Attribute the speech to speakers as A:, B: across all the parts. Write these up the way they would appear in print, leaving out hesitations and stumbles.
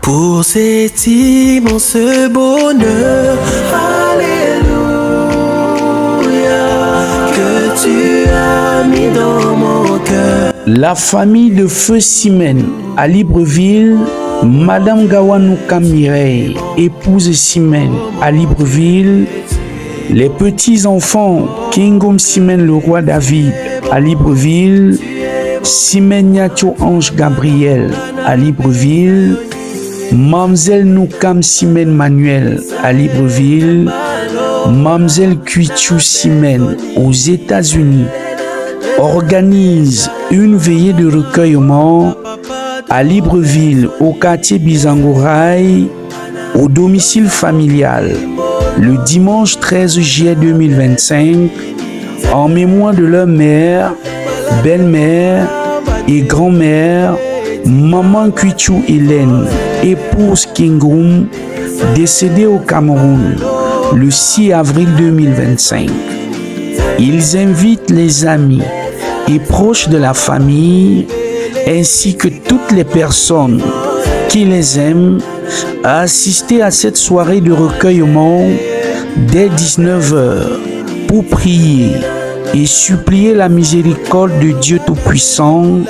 A: pour cet immense bonheur. Alléluia, que tu as mis dans mon cœur.
B: La famille de Feu Simène à Libreville, Madame Gawanouka Mireille, épouse Simène à Libreville, les petits-enfants Kingom Simène le roi David à Libreville, Simène Niatio Ange Gabriel à Libreville, Mamzelle Noukam Simène Manuel à Libreville, Mamzelle Kuichou Simène aux États-Unis organise une veillée de recueillement à Libreville, au quartier Bizangoraï, au domicile familial, le dimanche 13 juillet 2025, en mémoire de leur mère, belle-mère et grand-mère, Maman Kuichou Hélène, épouse Kingum, décédée au Cameroun le 6 avril 2025. Ils invitent les amis et proches de la famille, ainsi que toutes les personnes qui les aiment, à assister à cette soirée de recueillement dès 19h pour prier et supplier la miséricorde de Dieu Tout-Puissant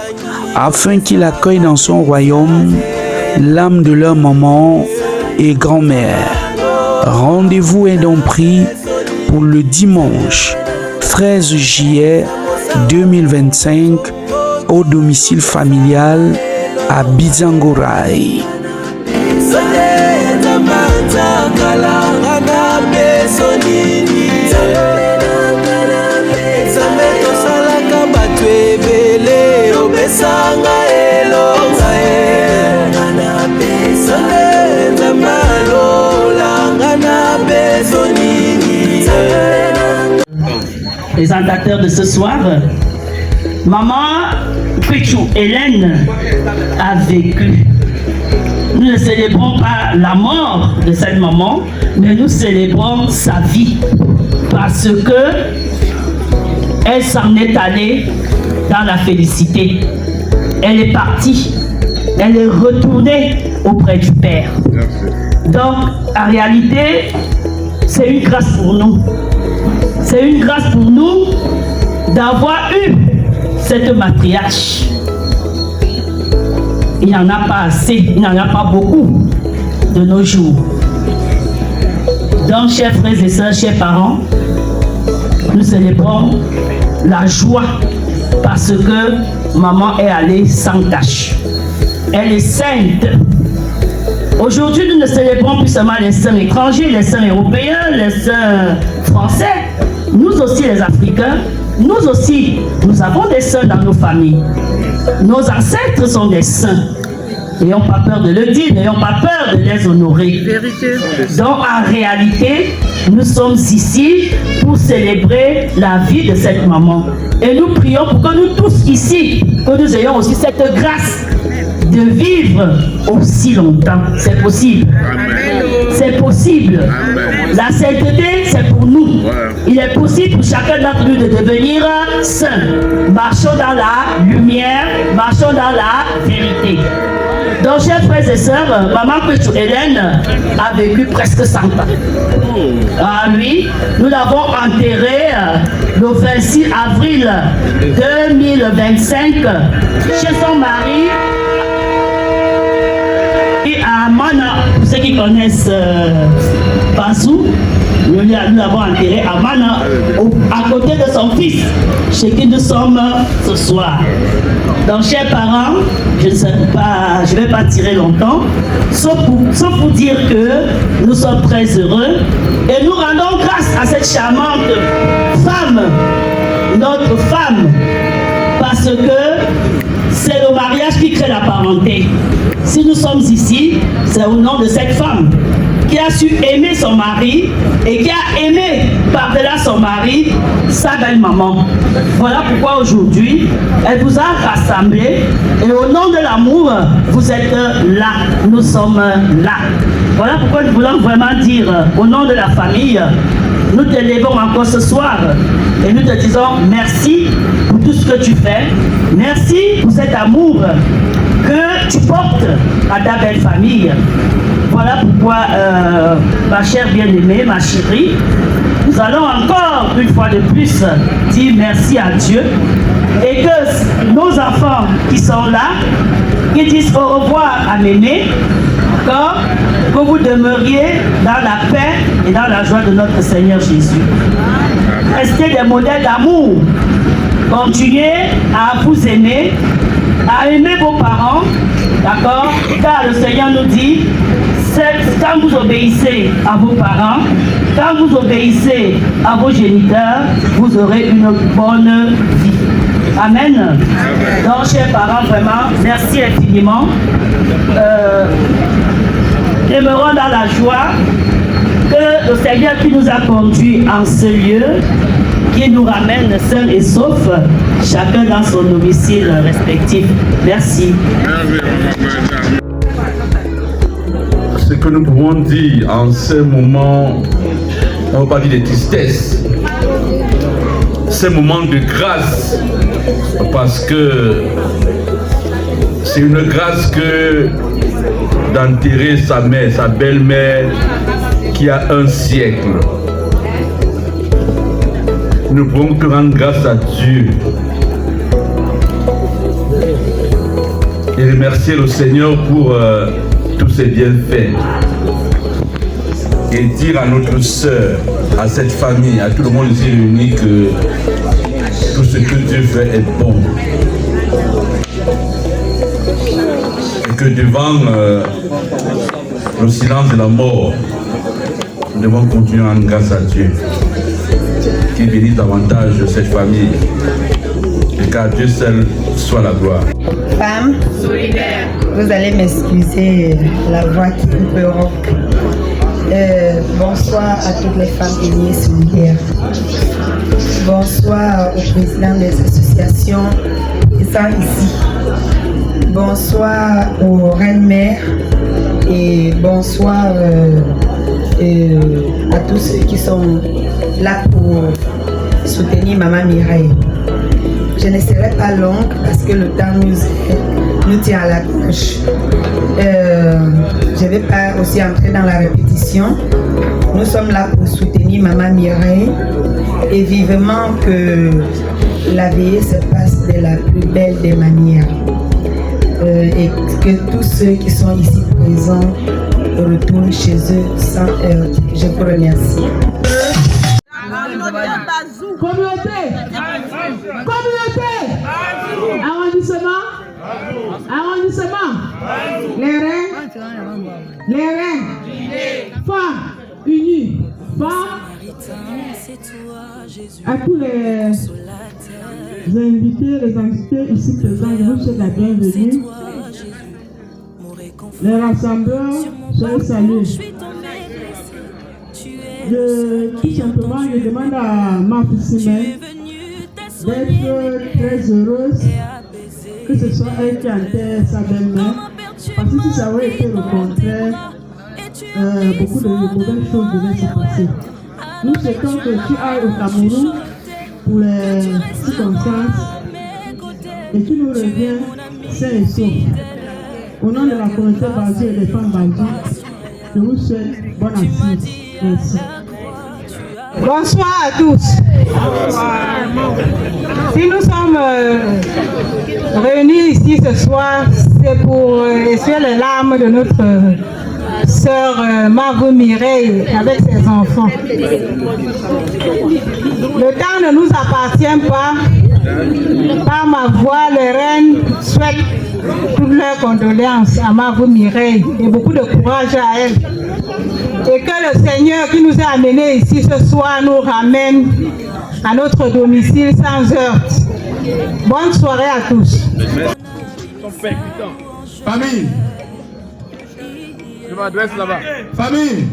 B: afin qu'il accueille dans son royaume l'âme de leur maman et grand-mère. Rendez-vous est donc pris pour le dimanche 13 juillet 2025 au domicile familial à Bizangoraï.
C: Présentateurs de ce soir, Maman Kuichou Hélène a vécu. Nous ne célébrons pas la mort de cette maman, mais nous célébrons sa vie parce que elle s'en est allée dans la félicité. Elle est partie, elle est retournée auprès du Père. Donc, en réalité, c'est une grâce pour nous. C'est une grâce pour nous d'avoir eu cette matriarche. Il n'y en a pas assez, il n'y en a pas beaucoup de nos jours. Donc, chers frères et sœurs, chers parents, nous célébrons la joie parce que maman est allée sans tache. Elle est sainte. Aujourd'hui, nous ne célébrons plus seulement les saints étrangers, les saints européens, les saints français. Nous aussi, les Africains, nous aussi, nous avons des saints dans nos familles. Nos ancêtres sont des saints. N'ayons pas peur de le dire, n'ayons pas peur de les honorer. Donc, en réalité, nous sommes ici pour célébrer la vie de cette maman. Et nous prions pour que nous tous ici, que nous ayons aussi cette grâce de vivre aussi longtemps. C'est possible. C'est possible. La sainteté, c'est pour nous. Il est possible pour chacun d'entre nous de devenir saint. Marchons dans la lumière, marchons dans la vérité. Donc, chers frères et sœurs, Maman Kuichou Hélène a vécu presque 100 ans. Lui, nous l'avons enterré le 26 avril 2025 chez son mari et à Mana. Pour ceux qui connaissent Bazou, nous l'avons enterré à Mana, à côté de son fils, chez qui nous sommes ce soir. Donc, chers parents, je ne vais pas tirer longtemps, sauf pour dire que nous sommes très heureux et nous rendons grâce à cette charmante femme, notre femme, parce que c'est le mariage qui crée la parenté. Si nous sommes ici, c'est au nom de cette femme qui a su aimer son mari et qui a aimé par-delà son mari sa belle-maman. Voilà pourquoi aujourd'hui, elle vous a rassemblés et au nom de l'amour, vous êtes là, nous sommes là. Voilà pourquoi nous voulons vraiment dire au nom de la famille, nous t'élèvons encore ce soir et nous te disons merci pour tout ce que tu fais. Merci pour cet amour que tu portes à ta belle famille. Voilà pourquoi, ma chère bien-aimée, ma chérie, nous allons encore une fois de plus dire merci à Dieu et que nos enfants qui sont là, qui disent au revoir à Mémé, que vous demeuriez dans la paix et dans la joie de notre Seigneur Jésus. Restez des modèles d'amour. Continuez à vous aimer, à aimer vos parents, d'accord? Car le Seigneur nous dit, quand vous obéissez à vos parents, quand vous obéissez à vos géniteurs, vous aurez une bonne vie. Amen. Donc, chers parents, vraiment, merci infiniment. Demeurons dans la joie que le Seigneur qui nous a conduits en ce lieu, qui nous ramène sains et saufs, chacun dans son domicile respectif. Merci.
D: Ce que nous pouvons dire en ce moment, on ne va pas dire de tristesse, ce moment de grâce, parce que c'est une grâce que d'enterrer sa mère, sa belle-mère, qui a un siècle. Nous ne pouvons que rendre grâce à Dieu et remercier le Seigneur pour tous ses bienfaits et dire à notre sœur, à cette famille, à tout le monde ici réuni que tout ce que Dieu fait est bon et que devant le silence de la mort, nous devons continuer à rendre grâce à Dieu qui bénisse davantage cette famille et qu'à Dieu seul soit la gloire.
E: Femme, vous allez m'excuser la voix qui est un peu rauque. Bonsoir à toutes les femmes aînées solidaires. Bonsoir au président des associations qui sont ici. Bonsoir aux reines-mères et bonsoir à tous ceux qui sont là pour soutenir Maman Mireille. Je ne serai pas longue parce que le temps nous tient à la gauche. Je ne vais pas aussi entrer dans la répétition. Nous sommes là pour soutenir Maman Mireille et vivement que la veillée se passe de la plus belle des manières. Et que tous ceux qui sont ici présents retournent chez eux sans heurts. Je vous remercie.
F: Communauté, arrondissement, les reins, femmes unies, à tous les invités ici présents, je vous souhaite la bienvenue. Les rassembleurs, soyez salués. Tout simplement, je demande à ma fille d'être très heureuse que ce soit elle qui enterre sa belle-mère. Parce que si ça aurait été le contraire, beaucoup de mauvaises choses devaient se passer. Nous souhaitons que tu ailles au Cameroun pour les circonstances et tu nous reviens sain et sauf. Au nom de la communauté Bazou et des femmes Bazou, je vous souhaite bonne assise. Merci.
G: Bonsoir à tous. Si nous sommes réunis ici ce soir, c'est pour essuyer les larmes de notre sœur Margot Mireille avec ses enfants. Le temps ne nous appartient pas. Par ma voix, les reines souhaitent toutes leurs condoléances à Margot Mireille et beaucoup de courage à elle. Et que le Seigneur qui nous a amenés ici ce soir nous ramène à notre domicile sans heurts. Bonne soirée à tous.
H: Famille. Je m'adresse là-bas. Famille.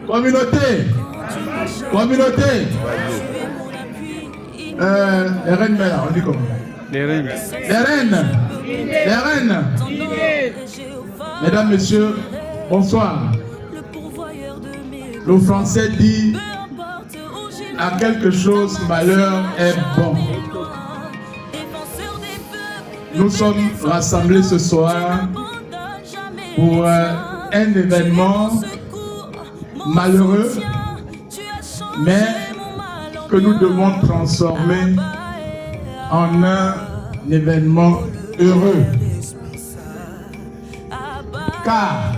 H: Communauté. Les reines mères, on dit comment? Les reines. Mesdames, messieurs, bonsoir. Le français dit à quelque chose, malheur est bon. nous sommes rassemblés ce soir pour un événement malheureux, mais que nous devons transformer en un événement heureux. Car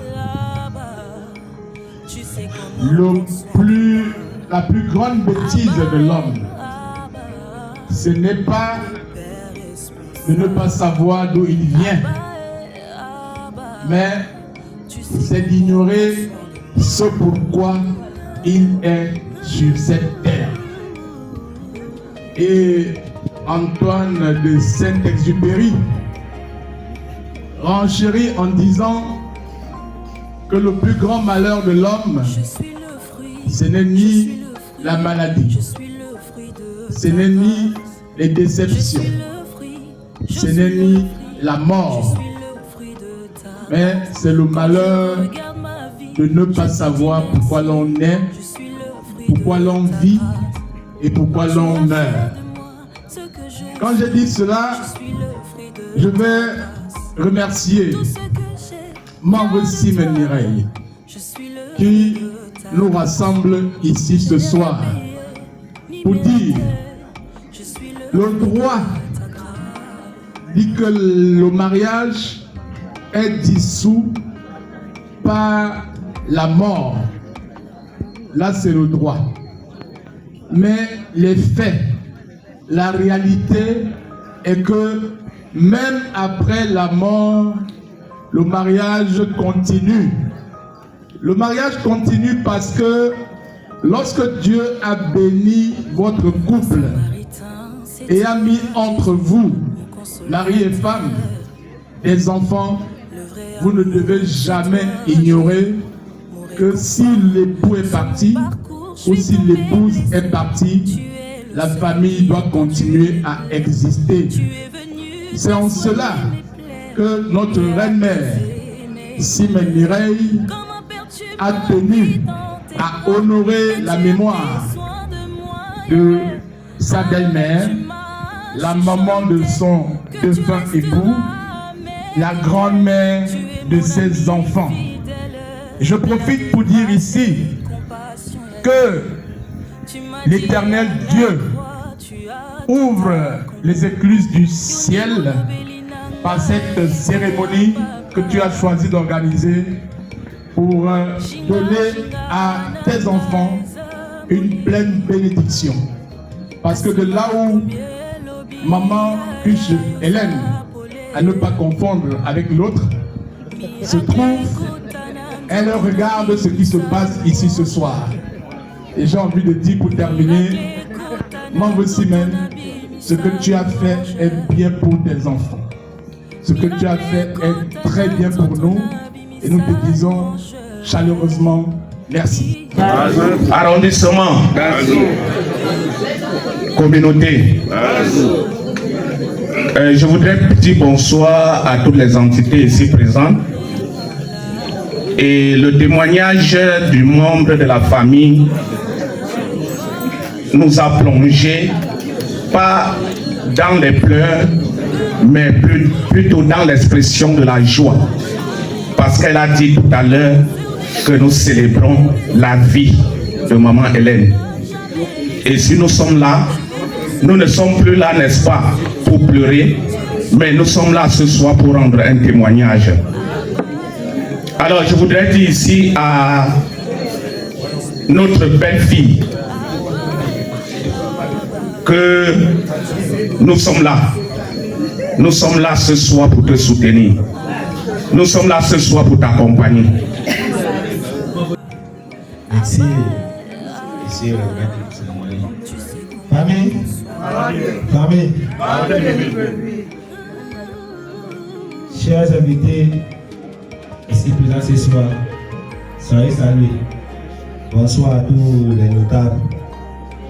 H: la plus grande bêtise de l'homme, ce n'est pas de ne pas savoir d'où il vient, mais c'est d'ignorer ce pourquoi il est sur cette terre. Et Antoine de Saint-Exupéry renchérit en disant que le plus grand malheur de l'homme, ce n'est ni la maladie, ce n'est ni les déceptions, ce n'est ni la mort, mais c'est le malheur de ne pas savoir pourquoi l'on est, pourquoi l'on vit et pourquoi l'on meurt. Quand je dis cela, je vais remercier membre Simon Mireille qui nous rassemble ici ce soir pour dire le droit dit que le mariage est dissous par la mort. Là, c'est le droit. Mais les faits, la réalité est que même après la mort, le mariage continue. Le mariage continue parce que lorsque Dieu a béni votre couple et a mis entre vous, mari et femme, des enfants, vous ne devez jamais ignorer que si l'époux est parti ou si l'épouse est partie, la famille doit continuer à exister. C'est en cela que notre reine-mère, Simon Mireille, a tenu à honorer la mémoire de sa belle-mère, la maman de son défunt époux, la grand-mère de ses enfants. Je profite pour dire ici que l'Éternel Dieu ouvre les écluses du ciel par cette cérémonie que tu as choisi d'organiser pour donner à tes enfants une pleine bénédiction. Parce que de là où maman Cuche Hélène, à ne pas confondre avec l'autre, se trouve, elle regarde ce qui se passe ici ce soir. Et j'ai envie de dire pour terminer, membre Simon, ce que tu as fait est bien pour tes enfants. Ce que tu as fait est très bien pour nous. Et nous te disons chaleureusement merci.
I: Arrondissement, communauté. Je voudrais dire bonsoir à toutes les entités ici présentes. Et le témoignage du membre de la famille nous a plongé, pas dans les pleurs, mais plutôt dans l'expression de la joie. Parce qu'elle a dit tout à l'heure que nous célébrons la vie de maman Hélène. Et si nous sommes là, nous ne sommes plus là, n'est-ce pas, pour pleurer, mais nous sommes là ce soir pour rendre un témoignage. Alors je voudrais dire ici à notre belle-fille que nous sommes là. Nous sommes là ce soir pour te soutenir. Nous sommes là ce soir pour t'accompagner.
J: Merci. Ici, famille. Famille. Chers invités, ici présents ce soir, soyez salués. Bonsoir à tous les notables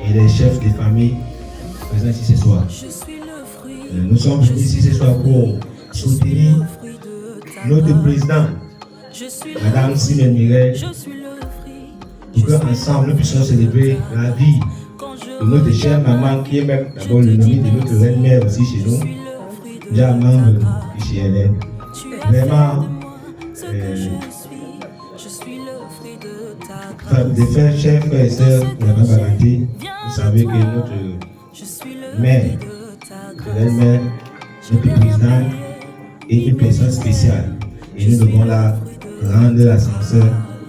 J: et les chefs de famille présents ici ce soir. Nous sommes venus ici ce soir pour soutenir notre président, Madame Simon Mireille, pour qu'ensemble nous puissions célébrer la vie de notre chère maman qui est même d'abord le nom de notre reine-mère aussi chez nous. déjà membre du CNL. Vraiment, des frères, chers frères et sœurs de la Babanté, vous savez que notre mère, belle-mère, notre présidente est une personne spéciale. Et nous devons la rendre l'ascenseur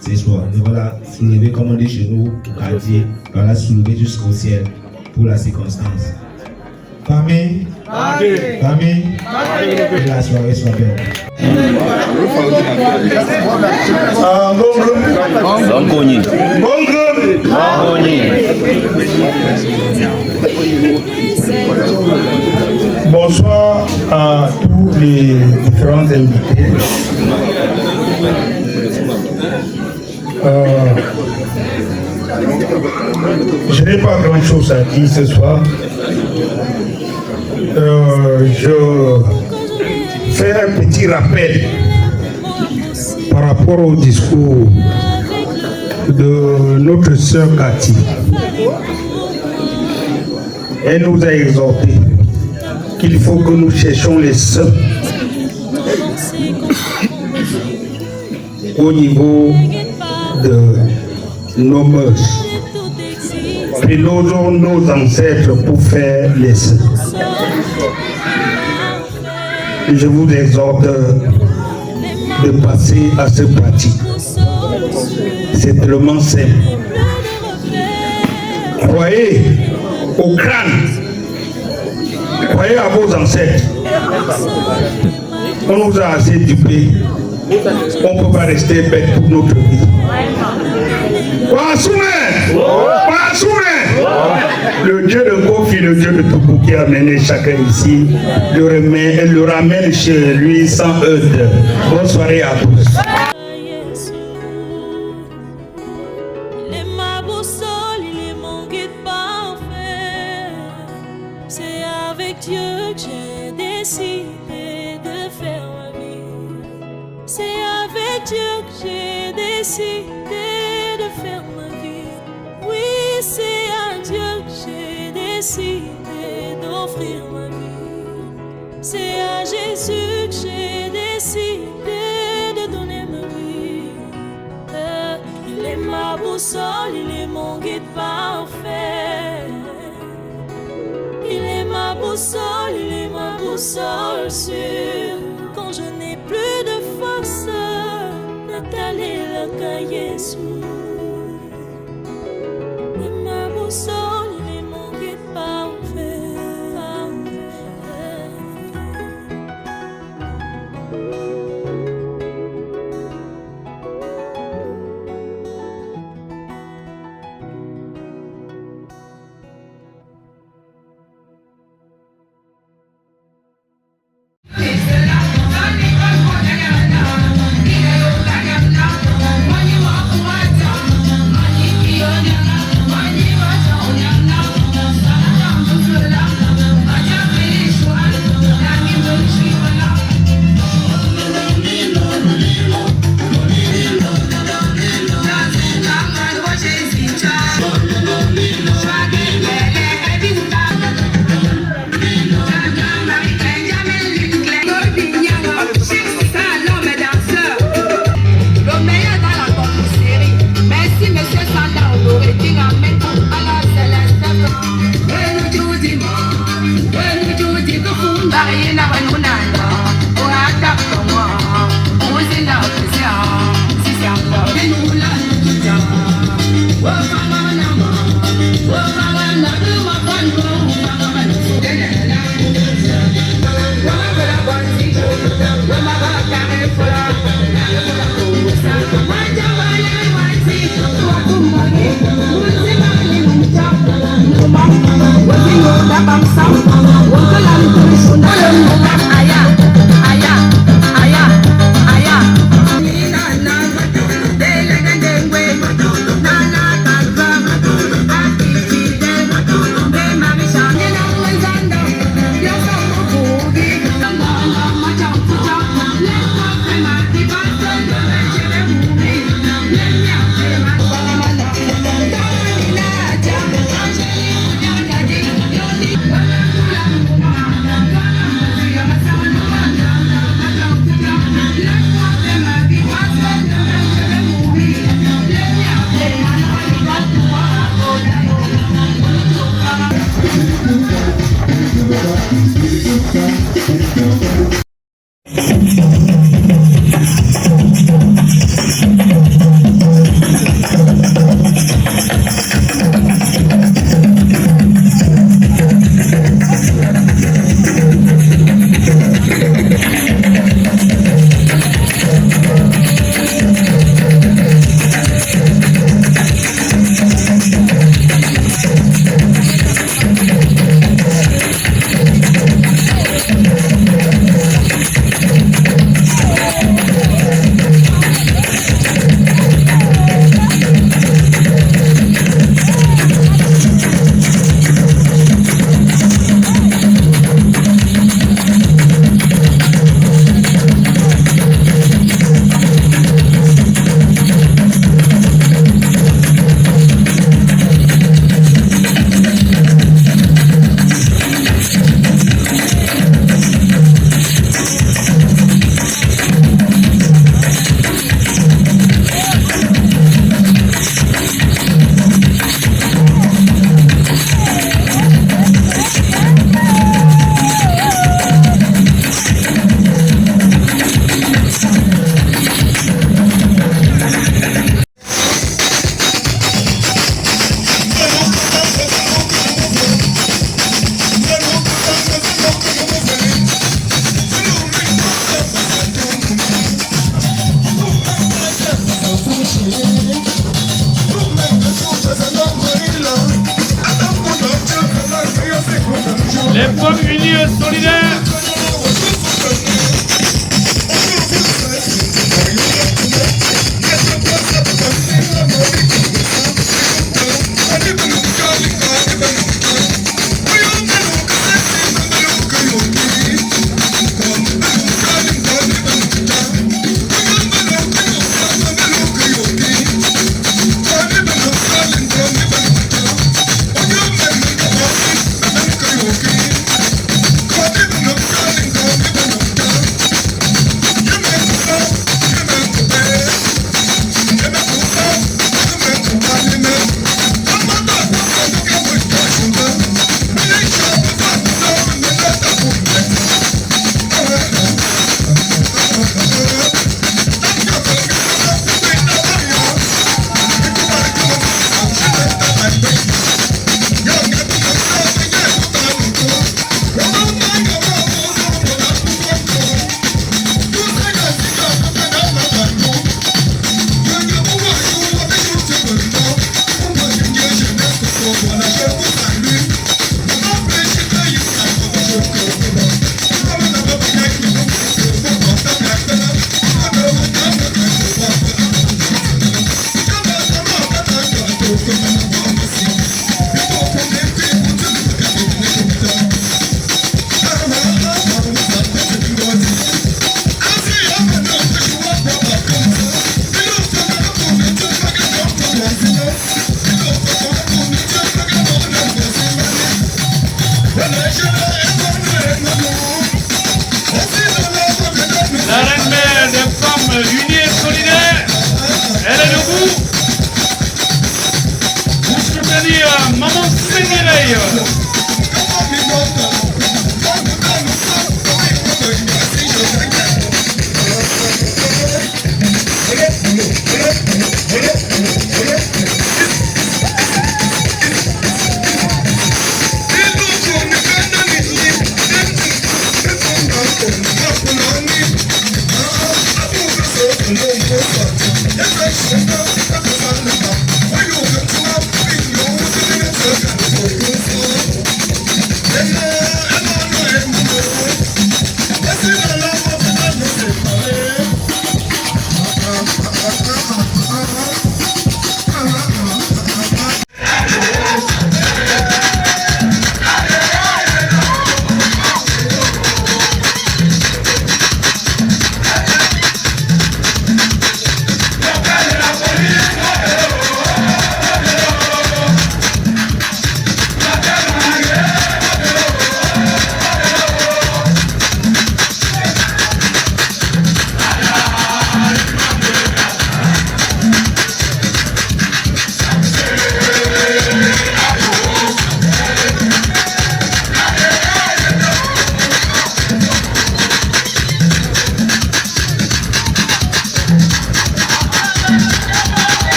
J: ce soir. Nous devons la soulever, comme on dit chez nous, au quartier, nous la soulever jusqu'au ciel pour la circonstance. Famille, que la soirée soit belle.
K: Bonsoir à tous les différents invités. Je n'ai pas grand chose à dire ce soir. Je fais un petit rappel par rapport au discours de notre sœur Cathy. Elle nous a exhorté qu'il faut que nous cherchions les saints au niveau de nos mœurs. Prenons nos ancêtres pour faire les saints. Je vous exhorte de passer à ce pratique. C'est tellement simple. Croyez au crâne. Croyez à vos ancêtres. On nous a assez dupés. On ne peut pas rester bête pour notre vie. Le Dieu de Kofi, le Dieu de Toubou qui a amené chacun ici, le ramène chez lui sans heurts. Bonne soirée à tous.
L: Il est ma boussole, il est mon guide parfait. C'est avec Dieu que j'ai décidé de faire ma vie. C'est avec Dieu que j'ai décidé de faire ma vie. Oui, c'est à Dieu que j'ai décidé d'offrir ma vie. C'est à Jésus que j'ai décidé de donner ma vie. Il est ma boussole, il est mon guide parfait. Il est ma boussole, il est ma boussole sûre. Quand je n'ai plus de force, Nathalie le cahier sous. Il est ma boussole, il est mon guide parfait.
M: What you know about some? What you like to do? Les femmes unies et solidaires.
N: What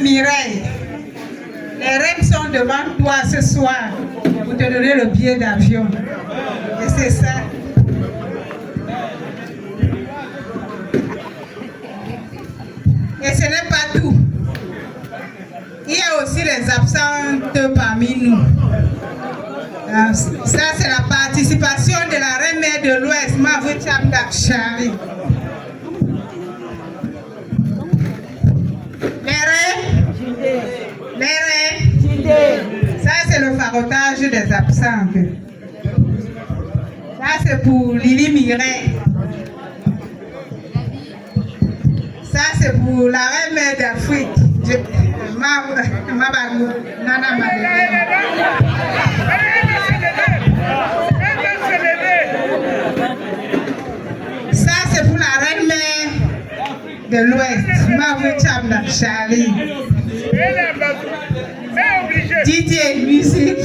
G: Mireille, les reines sont devant toi ce soir pour te donner le billet d'avion. Et c'est ça. Et ce n'est pas tout. Il y a aussi les absentes parmi nous. Ça, c'est la participation de la reine-mère de l'Ouest, Mavoucham Dakshari. Les reines, ça, c'est le farotage des absentes. Ça, c'est pour Lili Mireille. Ça, c'est pour la reine-mère d'Afrique. Nana Madeleine. Ça, c'est pour la reine-mère de l'Ouest, Mavoucham Dakshari. DJ musique.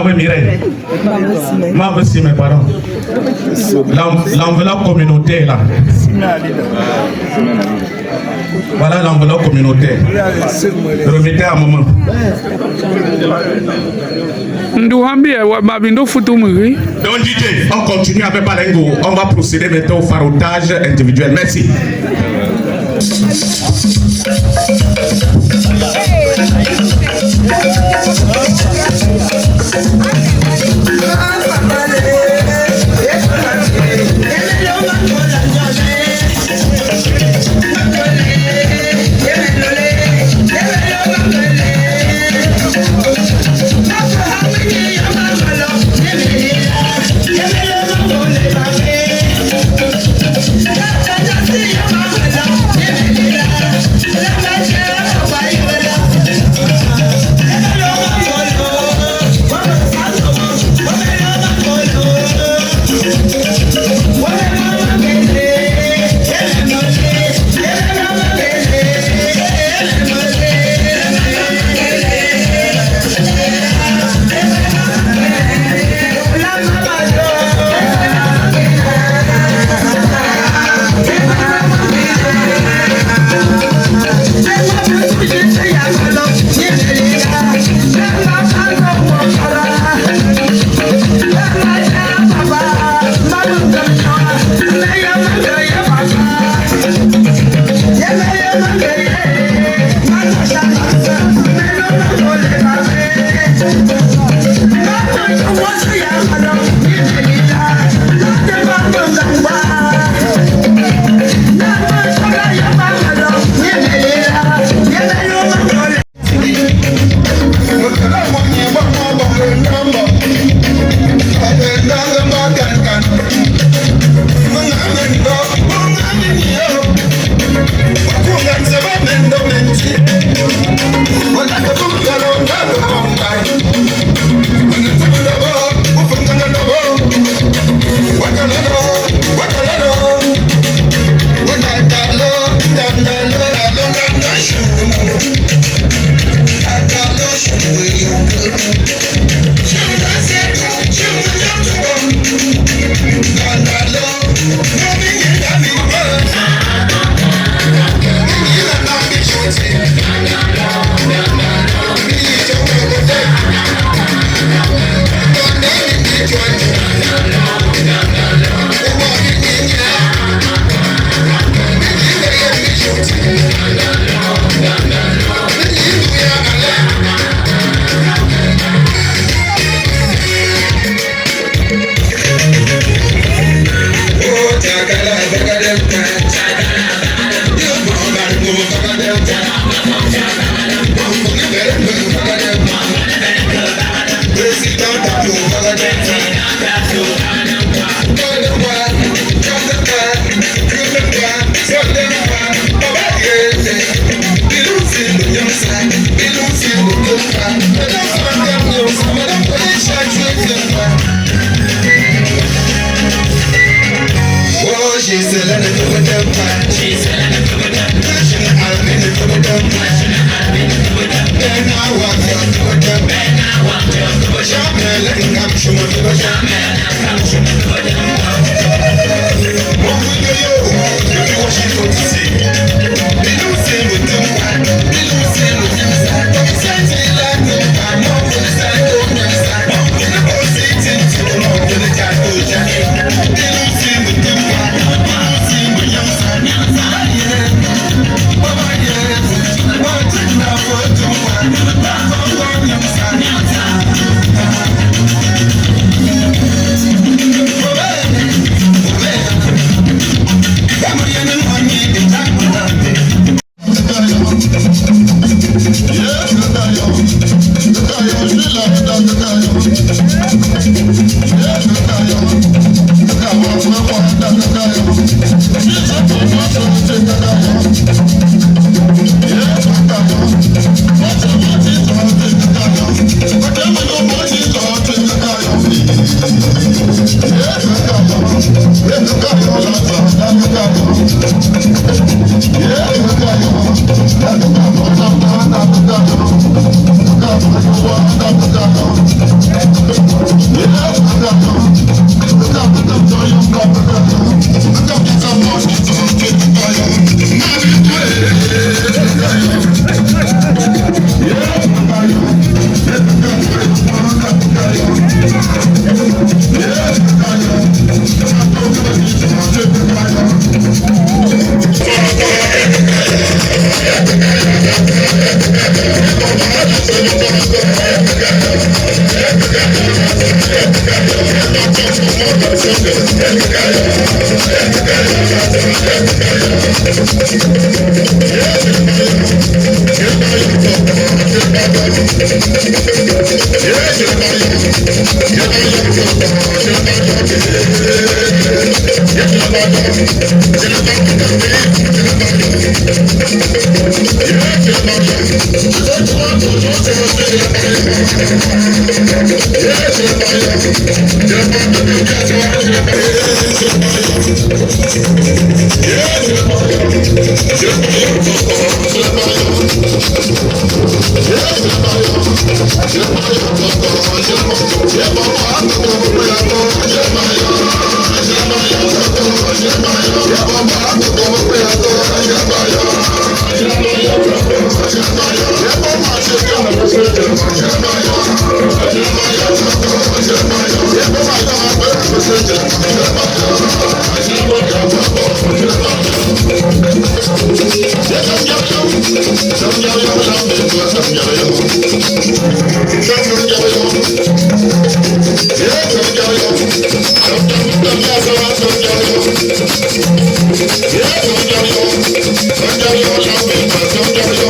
I: Marbre Mireille. Marbre Simé, pardon. L'enveloppe communautaire là. Voilà l'enveloppe communautaire. Remettez à un moment. Donc DJ, on continue avec Balengo. On va procéder maintenant au farotage individuel. Merci.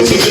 N: Yeah,